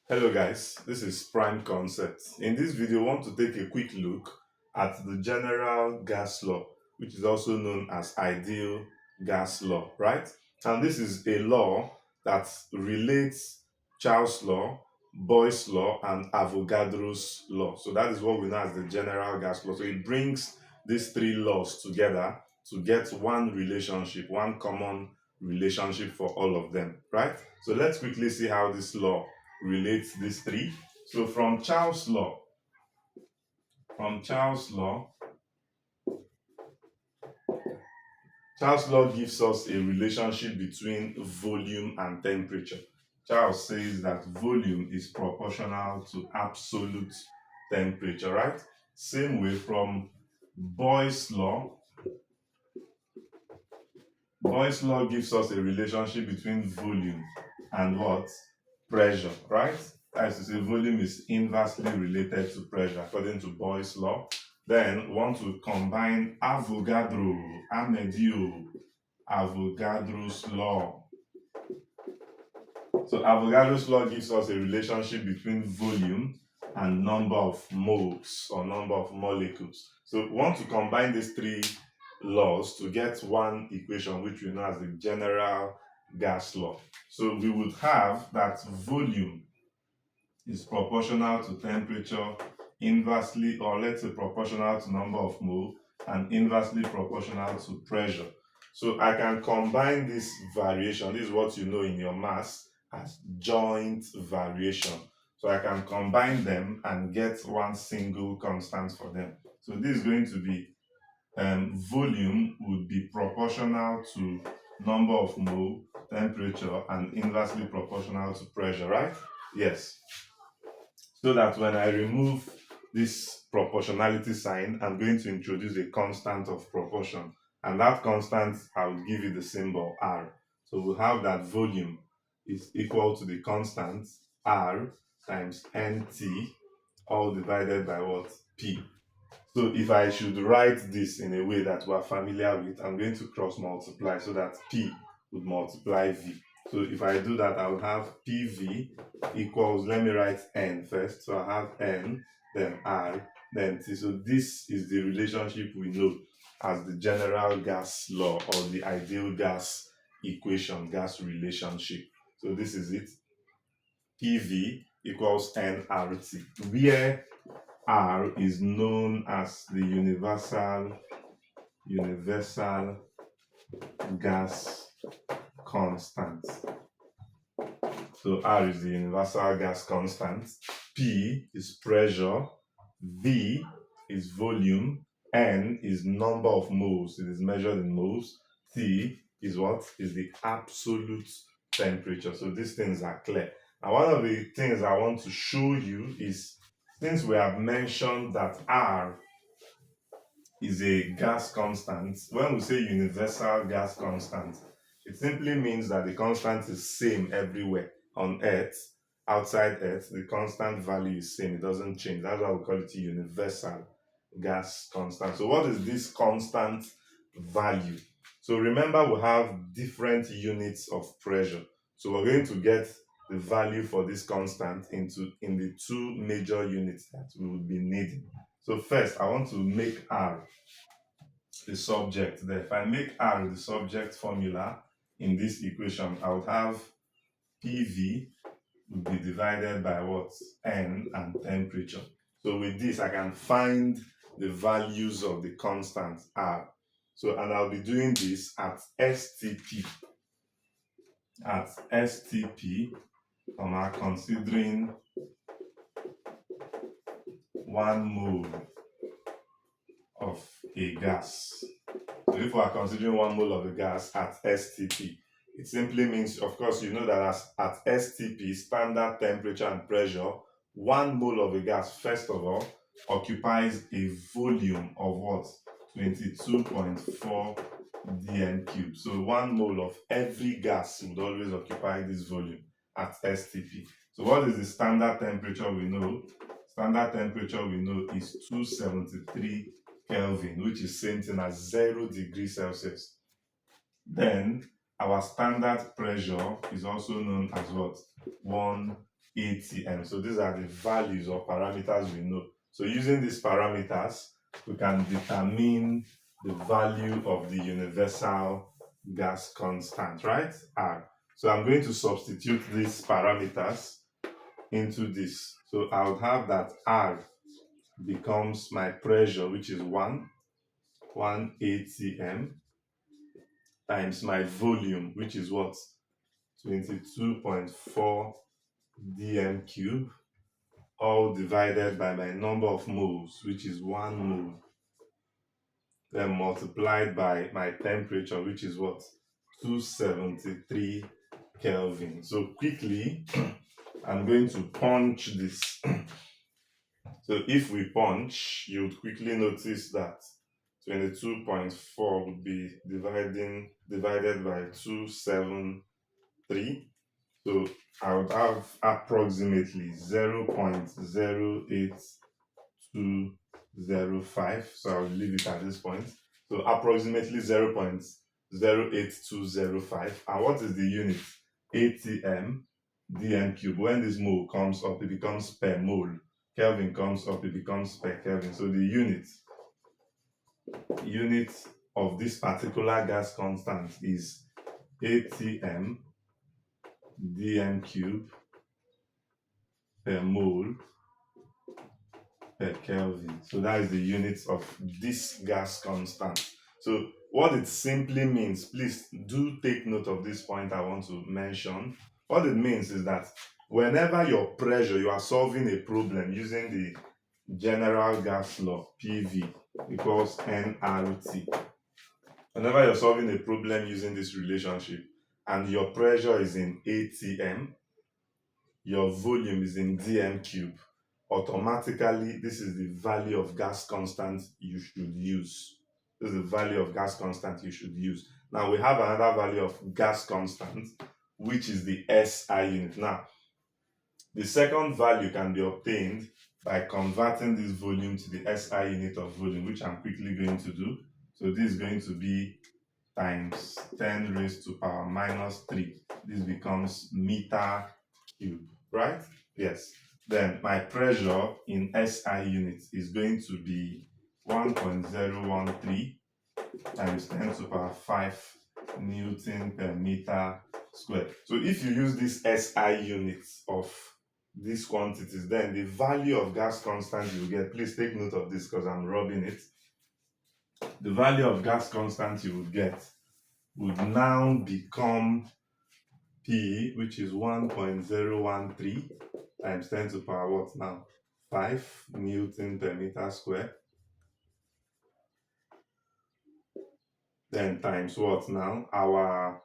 Hello guys, this is Prime Concept. In this video, I want to take a quick look at the general gas law, which is also known as ideal gas law, right? And this is a law that relates Charles' law, Boyle's law, and Avogadro's law. So that is what we know as the general gas law. So it brings these three laws together to get one relationship, one common relationship for all of them, right? So let's quickly see how this law relates these three. So from Charles' law gives us a relationship between volume and temperature. Charles says that volume is proportional to absolute temperature, right? Same way from Boyle's law. Boyle's law gives us a relationship between volume and what? Pressure, right? That is to say, volume is inversely related to pressure according to Boyle's law. Then we want to combine Avogadro's law. So Avogadro's law gives us a relationship between volume and number of moles or number of molecules. So we want to combine these three laws to get one equation which we know as the general gas law. So we would have that volume is proportional to temperature inversely, or let's say proportional to number of mole, and inversely proportional to pressure. So I can combine this variation. This is what you know in your maths as joint variation. So I can combine them and get one single constant for them. So this is going to be volume would be proportional to number of mole, temperature, and inversely proportional to pressure, right? Yes. So that when I remove this proportionality sign, I'm going to introduce a constant of proportion. And that constant, I will give you the symbol R. So we'll have that volume is equal to the constant R times NT, all divided by what? P. So if I should write this in a way that we're familiar with, I'm going to cross multiply so that P would multiply V. So if I do that, I will have PV equals, let me write N first. So I have N, then R, then T. So this is the relationship we know as the general gas law or the ideal gas equation, gas relationship. So this is it. PV equals nRT, where R is known as the universal gas constant. So R is the universal gas constant, P is pressure, V is volume, N is number of moles, it is measured in moles, T is what? Is the absolute temperature. So these things are clear. And one of the things I want to show you is, since we have mentioned that R is a gas constant, when we say universal gas constant, it simply means that the constant is same everywhere on Earth. Outside Earth, the constant value is same, it doesn't change. That's why we call it a universal gas constant. So what is this constant value? So remember, we have different units of pressure. So we're going to get the value for this constant in the two major units that we will be needing. So first, I want to make R the subject there. If I make R the subject formula in this equation, I would have PV would be divided by what? N and temperature. So with this, I can find the values of the constant R. So, and I'll be doing this at STP. At STP, considering 1 mole of a gas. So if we are considering 1 mole of a gas at STP, it simply means, of course, you know that as at STP, standard temperature and pressure, 1 mole of a gas, first of all, occupies a volume of what? 22.4 dm cube. So 1 mole of every gas would always occupy this volume at STP. So what is the standard temperature we know? Standard temperature we know is 273 Kelvin, which is same thing as 0 degrees Celsius. Then our standard pressure is also known as what? 1 atm. So these are the values or parameters we know. So using these parameters, we can determine the value of the universal gas constant, right? R. So I'm going to substitute these parameters into this. So I would have that R becomes my pressure, which is 1 atm, times my volume, which is what? 22.4 dm cube, all divided by my number of moles, which is 1 mole, then multiplied by my temperature, which is what? 273 Kelvin. So quickly, I'm going to punch this. So if we punch, you would quickly notice that 22.4 would be divided by 273. So I would have approximately 0.08205. So I will leave it at this point. So approximately 0.08205. And what is the unit? atm dm cube. When this mole comes up, it becomes per mole. Kelvin comes up, it becomes per Kelvin. So the unit of this particular gas constant is atm dm cube per mole per Kelvin. So that is the unit of this gas constant. So what it simply means, please do take note of this point I want to mention. What it means is that whenever your pressure, you are solving a problem using the general gas law, PV equals nRT. Whenever you're solving a problem using this relationship and your pressure is in atm, your volume is in dm cube, automatically this is the value of gas constant you should use. This is the value of gas constant you should use. Now we have another value of gas constant, which is the SI unit. Now, the second value can be obtained by converting this volume to the SI unit of volume, which I'm quickly going to do. So this is going to be times 10 raised to power minus 3. This becomes meter cube, right? Yes. Then my pressure in SI units is going to be 1.013 times 10 to the power 5 Newton per meter squared. So if you use this SI units of these quantities, then the value of gas constant you will get, please take note of this because I'm rubbing it. The value of gas constant you would get would now become P, which is 1.013 times 10 to the power what now? 5 Newton per meter square. Then times what now? Our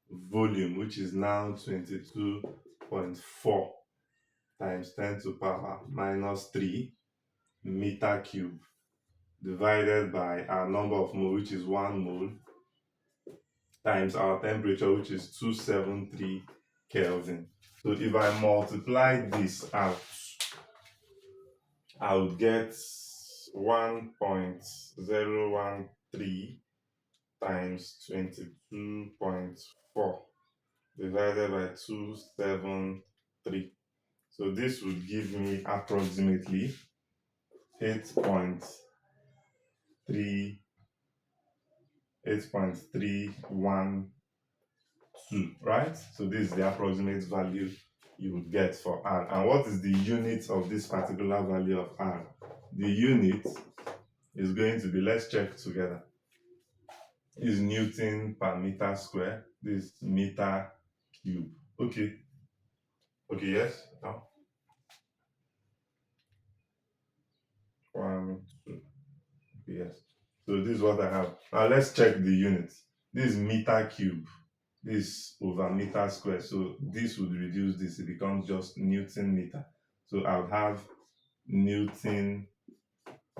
volume, which is now 22.4 times 10 to the power minus 3 meter cube, divided by our number of mole, which is 1 mole, times our temperature, which is 273 Kelvin. So if I multiply this out, I would get 1.013 times 22.4 divided by 273. So this would give me approximately 8.312, right? So this is the approximate value you would get for R. And what is the unit of this particular value of R? The unit is going to be, let's check together, is Newton per meter square. This meter cube. Okay, yes. Now 1, 2. Yes. So this is what I have. Now let's check the units. This is meter cube. This over meter square. So this would reduce this. It becomes just Newton meter. So I would have Newton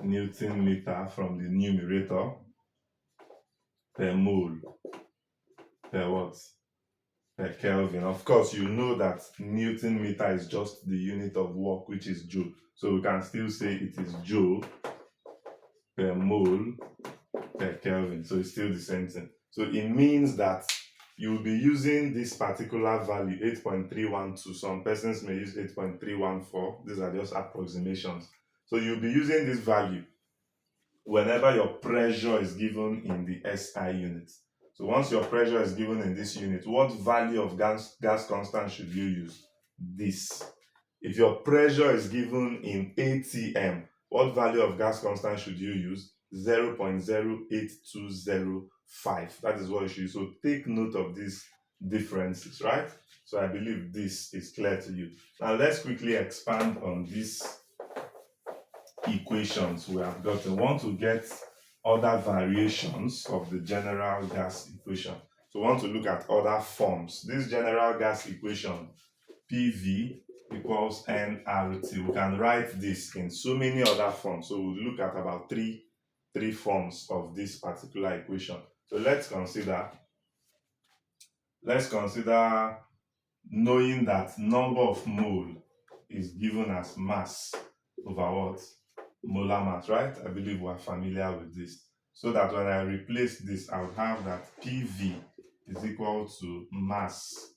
meter from the numerator per mole per what? Per Kelvin. Of course, you know that Newton meter is just the unit of work, which is joule. So we can still say it is joule per mole per Kelvin. So it's still the same thing. So it means that you will be using this particular value, 8.312. Some persons may use 8.314. These are just approximations. So you'll be using this value whenever your pressure is given in the SI unit. So once your pressure is given in this unit, what value of gas constant should you use? This. If your pressure is given in ATM, what value of gas constant should you use? 0.08205. That is what you should use. So take note of these differences, right? So I believe this is clear to you. Now let's quickly expand on these equations we have got. We want to get other variations of the general gas equation. So we want to look at other forms. This general gas equation, PV equals nRT. We can write this in so many other forms. So we'll look at about three forms of this particular equation. So let's consider knowing that number of mole is given as mass over what? Molar mass, right? I believe we're familiar with this. So that when I replace this, I would have that PV is equal to mass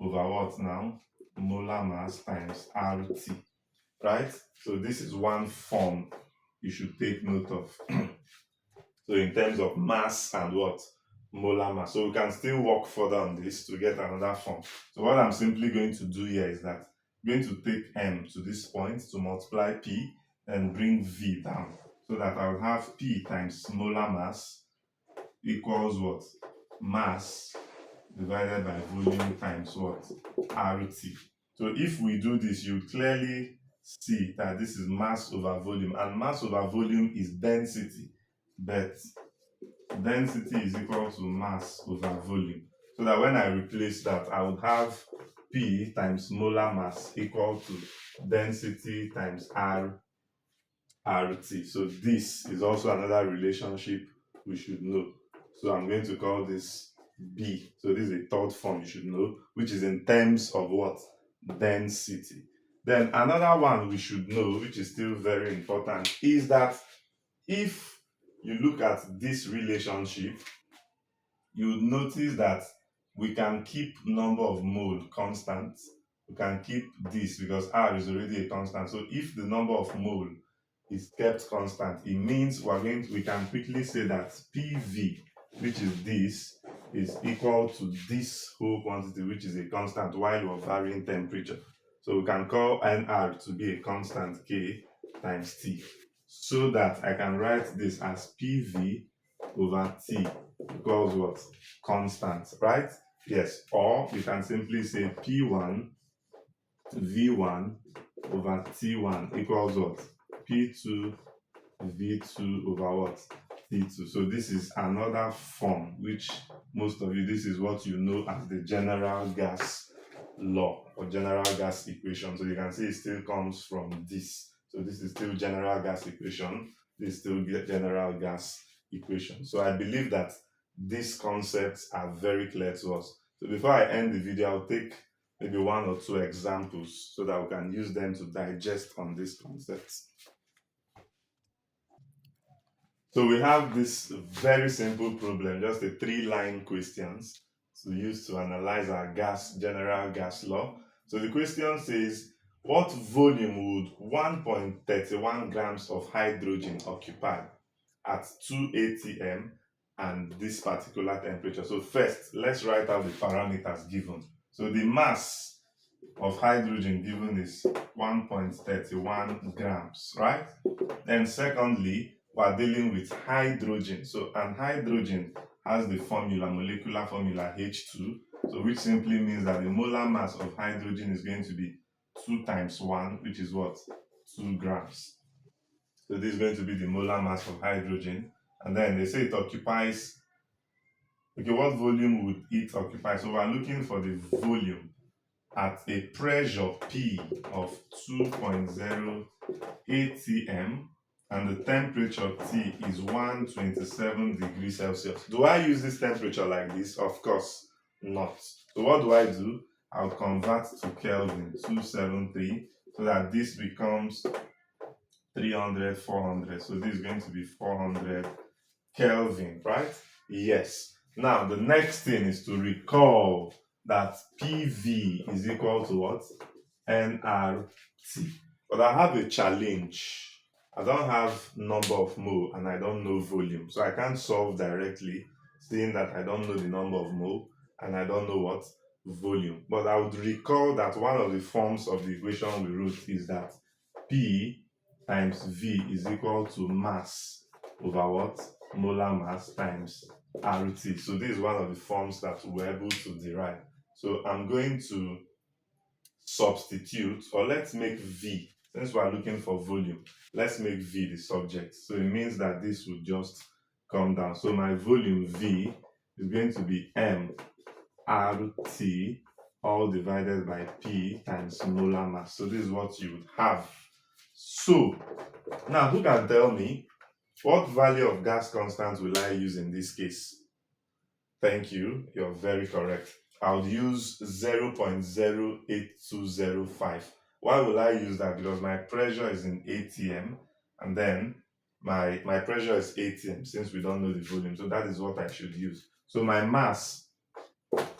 over what now? Molar mass times RT, right? So this is one form you should take note of. So in terms of mass and what? Molar mass. So we can still work further on this to get another form. So what I'm simply going to do here is that I'm going to take M to this point to multiply P and bring V down. So that I'll have P times molar mass equals what? Mass divided by volume times what? RT. So if we do this, you clearly see that this is mass over volume, and mass over volume is density, but density is equal to mass over volume. So that when I replace that, I would have P times molar mass equal to density times RT. So this is also another relationship we should know. So I'm going to call this B. So this is a third form you should know, which is in terms of what? Density. Then another one we should know, which is still very important, is that if you look at this relationship, you would notice that we can keep number of mole constant. We can keep this because R is already a constant. So if the number of mole is kept constant, it means we can quickly say that PV, which is this, is equal to this whole quantity, which is a constant while we're varying temperature. So we can call NR to be a constant K times T, so that I can write this as PV over T equals what? Constant, right? Yes, or you can simply say P1 V1 over T1 equals what? P2 V2 over what? T2. So this is another form which most of you, this is what you know as the general gas law or general gas equation. So you can see it still comes from this. So this is still general gas equation. This is still general gas equation. So I believe that these concepts are very clear to us. So before I end the video, I'll take maybe one or two examples so that we can use them to digest on these concepts. So we have this very simple problem, just a 3-line questions to use to analyze our general gas law. So the question says, what volume would 1.31 grams of hydrogen occupy at 2 atm and this particular temperature? So first, let's write out the parameters given. So the mass of hydrogen given is 1.31 grams, right? Then secondly, we're dealing with hydrogen. So, and hydrogen has the formula, molecular formula H2, so which simply means that the molar mass of hydrogen is going to be 2 times 1, which is what? 2 grams. So this is going to be the molar mass of hydrogen. And then they say it occupies, okay, what volume would it occupy? So we're looking for the volume at a pressure P of 2.0 atm, and the temperature T is 127 degrees Celsius. Do I use this temperature like this? Of course not. So what do? I'll convert to Kelvin, 273, so that this becomes 300, 400. So this is going to be 400 Kelvin, right? Yes. Now, the next thing is to recall that PV is equal to what? nRT. But I have a challenge. I don't have number of mole and I don't know volume. So I can't solve directly, seeing that I don't know the number of mole and I don't know what? Volume. But I would recall that one of the forms of the equation we wrote is that P times V is equal to mass over what? Molar mass times RT. So this is one of the forms that we're able to derive. So I'm going to substitute, or let's make V, since we're looking for volume, let's make V the subject. So it means that this will just come down. So my volume V is going to be M RT all divided by P times molar mass. So this is what you would have. So now who can tell me what value of gas constant will I use in this case? Thank you. You're very correct. I'll use 0.08205. Why will I use that? Because my pressure is in ATM, and then my pressure is ATM, since we don't know the volume. So that is what I should use. So my mass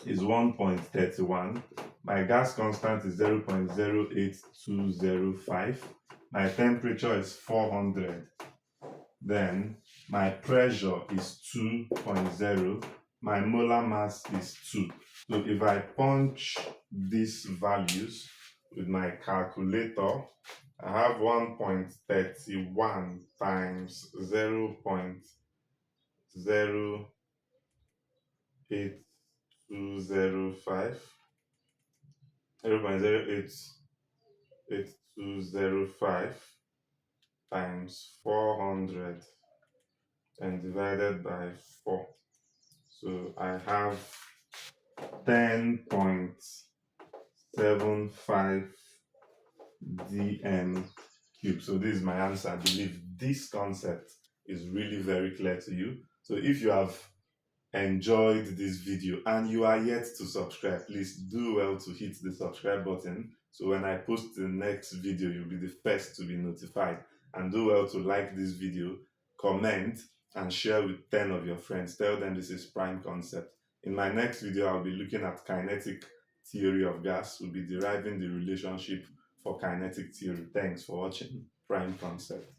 is 1.31. My gas constant is 0.08205. My temperature is 400. Then my pressure is 2.0. My molar mass is 2. So if I punch these values with my calculator, I have 1.31 times 0.08205, 0.08205 times 400 and divided by 4. So I have 10.75 dm cubed. So this is my answer. I believe this concept is really very clear to you. So if you have enjoyed this video and you are yet to subscribe, please do well to hit the subscribe button, so when I post the next video you'll be the first to be notified. And do well to like this video, comment, and share with 10 of your friends. Tell them this is prime concept. In my next video, I'll be looking at kinetic theory of gas. We'll be deriving the relationship for kinetic theory. Thanks for watching Prime Concept.